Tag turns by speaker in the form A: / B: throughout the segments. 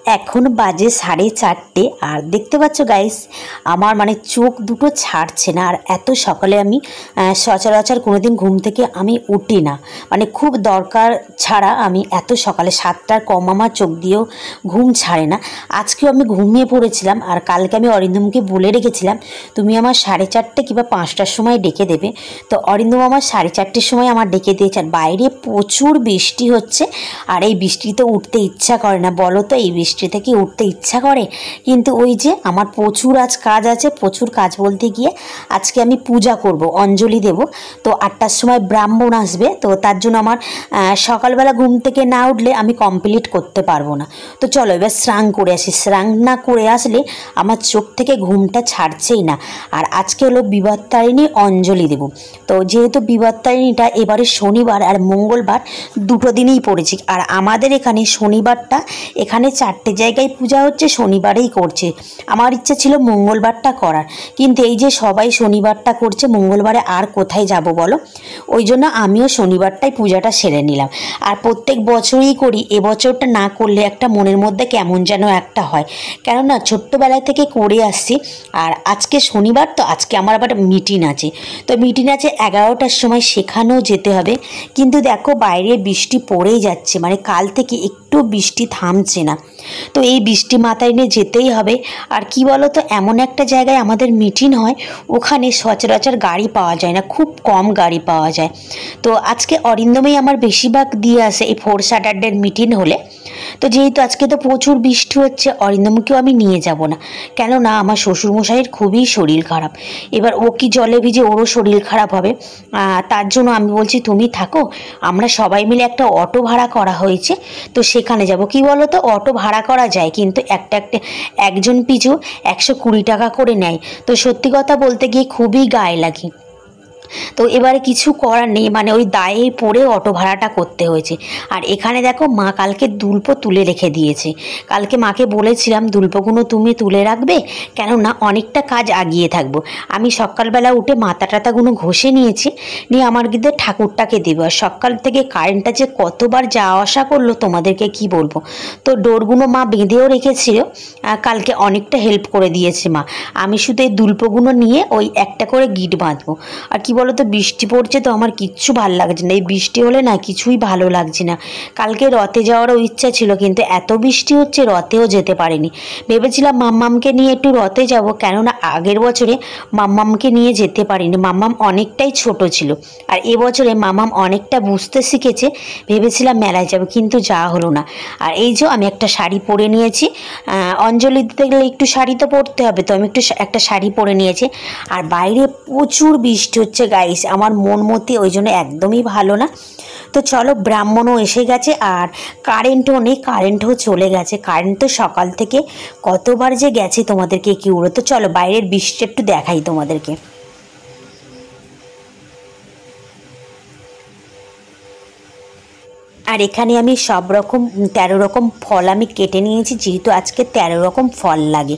A: এখন বাজে 4:30 আর দেখতে পাচ্ছ গাইস আমার মানে চোখ দুটো ছাড়ছে না। আর এত সকালে আমি সচরাচর কোনোদিন ঘুম থেকে আমি উঠি না, মানে খুব দরকার ছাড়া আমি এত সকালে 7টার কম আমার চোখ দিয়েও ঘুম ছাড়ে না। আজকেও আমি ঘুমিয়ে পড়েছিলাম আর কালকে আমি অরিন্দমকে বলে রেখেছিলাম তুমি আমার 4:30 কিংবা 5টার সময় ডেকে দেবে। তো অরিন্দম আমার 4:30 সময় আমার ডেকে দিয়েছে। আর বাইরে প্রচুর বৃষ্টি হচ্ছে আর এই বৃষ্টিতে উঠতে ইচ্ছা করে না, বলো তো এই বৃষ্টি থেকে উঠতে ইচ্ছা করে? কিন্তু ওই যে আমার প্রচুর আজ কাজ আছে, প্রচুর কাজ বলতে গিয়ে আজকে আমি পূজা করব, অঞ্জলি দেব। তো 8টার সময় ব্রাহ্মণ আসবে, তো তার জন্য আমার সকালবেলা ঘুম থেকে না উঠলে আমি কমপ্লিট করতে পারবো না। তো চলো এবার স্নান করে আসি, স্নান না করে আসলে আমার চোখ থেকে ঘুমটা ছাড়ছেই না। আর আজকে হলো বিবাহতারিণী অঞ্জলি দেব। তো যেহেতু বিবাহতারিণীটা এবারে শনিবার আর মঙ্গলবার দুটো দিনেই পড়েছি, আর আমাদের এখানে শনিবারটা এখানে 4টে জায়গায় পূজা হচ্ছে, শনিবারেই করছে। আমার ইচ্ছা ছিল মঙ্গলবারটা করার, কিন্তু এই যে সবাই শনিবারটা করছে, মঙ্গলবারে আর কোথায় যাব বলো? ওই জন্য আমিও শনিবারটাই পূজাটা সেরে নিলাম। আর প্রত্যেক বছরই করি, এবছরটা না করলে একটা মনের মধ্যে কেমন যেন একটা হয়, কেননা ছোট্টবেলায় থেকে করে আসছি। আর আজকে শনিবার, তো আজকে আমার আবার মিটিং আছে, তো মিটিং আছে 11টার সময়, সেখানেও যেতে হবে। কিন্তু দেখো বাইরে বৃষ্টি পড়েই যাচ্ছে, মানে কাল থেকে একটু বৃষ্টি থামছে না। তো এই বৃষ্টি মাথায় নিয়ে যেতেই হবে। আর কি বলো তো, এমন একটা জায়গায় আমাদের মিটিং হয়, ওখানে সচরাচর গাড়ি পাওয়া যায় না, খুব কম গাড়ি পাওয়া যায়। তো আজকে অরিন্দমেই আমার বেশিরভাগ দিয়ে আসে এই 4 স্যাটারডের মিটিং হলে। তো যেহেতু আজকে তো প্রচুর বৃষ্টি হচ্ছে, অরিন্দমকেও আমি নিয়ে যাব না, কেননা আমার শ্বশুরমশাইয়ের খুবই শরীর খারাপ। এবার ও কি জলে ভিজে ওরও শরীর খারাপ হবে, তার জন্য আমি বলছি তুমি থাকো, আমরা সবাই মিলে একটা অটো ভাড়া করা হয়েছে, তো সেখানে যাব। কি বলো তো, অটো ভাড়া করা যায় কিন্তু একজন পিছু 120 টাকা করে নেয়। তো সত্যি কথা বলতে গিয়ে খুবই গায়ে লাগে। তো এবারে কিছু করার নেই, মানে ওই দায়ে পড়ে অটো ভাড়াটা করতে হয়েছে। আর এখানে দেখো মা কালকে দুল্প তুলে রেখে দিয়েছে। কালকে মাকে বলেছিলাম দুল্পগুলো তুমি তুলে রাখবে, কেননা অনেকটা কাজ আগিয়ে থাকবো। আমি সকালবেলা উঠে মাথা টাতাগুলো ঘষে নিয়েছি, নিয়ে আমার গিয়ে ঠাকুরটাকে দেবো। আর সকাল থেকে কারেন্টটা যে কতবার যাওয়া আসা করলো তোমাদেরকে কি বলবো। তো ডোরগুলো মা বেঁধেও রেখেছিল, কালকে অনেকটা হেল্প করে দিয়েছে মা। আমি শুধু এই দুল্পগুলো নিয়ে ওই একটা করে গিট বাঁধবো। আর কি বলো তো, বৃষ্টি পড়ছে তো আমার কিচ্ছু ভালো লাগছে না, এই বৃষ্টি হলে না কিছুই ভালো লাগছে না। কালকে রথে যাওয়ারও ইচ্ছা ছিল, কিন্তু এত বৃষ্টি হচ্ছে রথেও যেতে পারিনি। ভেবেছিলাম মাম্মামকে নিয়ে একটু রথে যাব, কেননা আগের বছরে মাম্মামকে নিয়ে যেতে পারিনি, মাম্মাম অনেকটাই ছোট ছিল। আর এবছরে মাম্মাম অনেকটা বুঝতে শিখেছে, ভেবেছিলাম মেলায় যাব, কিন্তু যাওয়া হলো না। আর এই যে আমি একটা শাড়ি পরে নিয়েছি, অঞ্জলি দিতে গেলে একটু শাড়ি তো পরতে হবে, তো আমি একটা শাড়ি পরে নিয়েছি। আর বাইরে প্রচুর বৃষ্টি হচ্ছে গাইস, আমার মন মতি ওই জন্য একদমই ভালো না। তো চলো, ব্রাহ্মণও এসে গেছে আর কারেন্টও নেই, কারেন্টও চলে গেছে। কারেন্ট তো সকাল থেকে কতবার যে গেছে তোমাদেরকে কি উড়ো। তো চলো বাইরের বৃষ্টি একটু দেখাই তোমাদেরকে। আর এখানে আমি সব রকম 13 রকম ফল আমি কেটে নিয়েছি, যেহেতু আজকে 13 রকম ফল লাগে,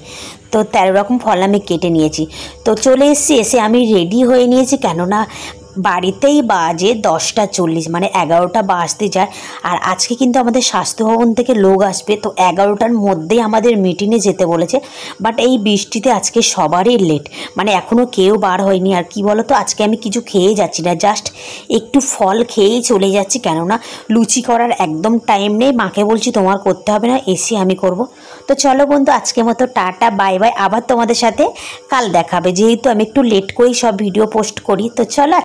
A: তো 13 রকম ফল আমি কেটে নিয়েছি। তো চলে এসে আমি রেডি হয়ে নিয়েছি, কেননা বাড়িতেই বাজে 10টা 40, মানে 11টা বাজতে যায়। আর আজকে কিন্তু আমাদের স্বাস্থ্য ভবন থেকে লোক আসবে, তো 11টার মধ্যেই আমাদের মিটিংয়ে যেতে বলেছে। বাট এই বৃষ্টিতে আজকে সবারই লেট, মানে এখনও কেউ বার হয়নি। আর কি বলো তো, আজকে আমি কিছু খেয়ে যাচ্ছি না, জাস্ট একটু ফল খেয়েই চলে যাচ্ছি, কেননা লুচি করার একদম টাইম নেই। মাকে বলছি তোমার করতে হবে না, এসে আমি করব। তো চলো বন্ধু, আজকের মতো টাটা বাই বাই, আবার তোমাদের সাথে কাল দেখাবে, যেহেতু আমি একটু লেট করেই সব ভিডিও পোস্ট করি। তো চলো।